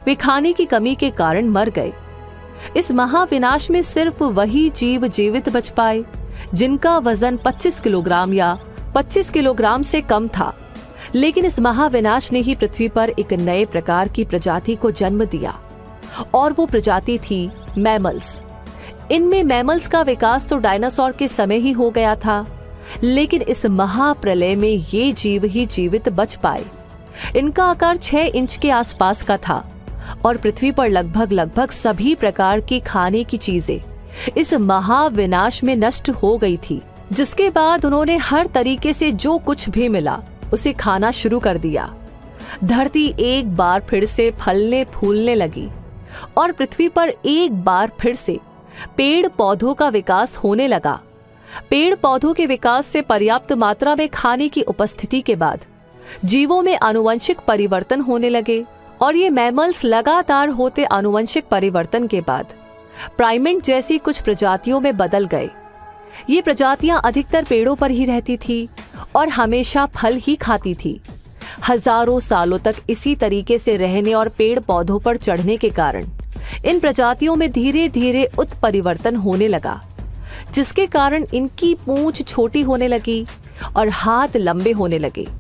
वे खाने की कमी के कारण मर गए। इस महाविनाश में सिर्फ वही जीव जीवित बच पाए जिनका वजन 25 किलोग्राम या 25 किलोग्राम से कम था। लेकिन इस महाविनाश ने ही पृथ्वी पर एक नए प्रकार की प्रजाति को जन्म दिया और वो प्रजाति थी मैमल्स। इनमें मैमल्स का विकास तो डायनासोर के समय ही हो गया था, लेकिन इस महाप्रलय में ये जीव ही जीवित बच पाए। इनका आकार 6 इंच के आसपास का था और पृथ्वी पर लगभग सभी प्रकार की खाने की चीजें इस महाविनाश में नष्ट हो गई थी, जिसके बाद उन्होंने हर तरीके से जो कुछ भी मिला उसे खाना शुरू कर दिया। धरती एक बार फिर से फलने फूलने लगी और पृथ्वी पर एक बार फिर से पेड़ पौधों का विकास होने लगा। पेड़ पौधों के विकास से पर्याप्त मात्रा में खाने की उपस्थिति के बाद जीवों में आनुवंशिक परिवर्तन होने लगे और ये मैमल्स लगातार होते आनुवंशिक परिवर्तन के बाद प्राइमेट जैसी कुछ प्रजातियों में बदल गए। ये प्रजातियां अधिकतर पेड़ों पर ही रहती थी और हमेशा फल ही खाती थी। हजारों सालों तक इसी तरीके से रहने और पेड़ पौधों पर चढ़ने के कारण इन प्रजातियों में धीरे धीरे उत्परिवर्तन होने लगा, जिसके कारण इनकी पूंछ छोटी होने लगी और हाथ लंबे होने लगे।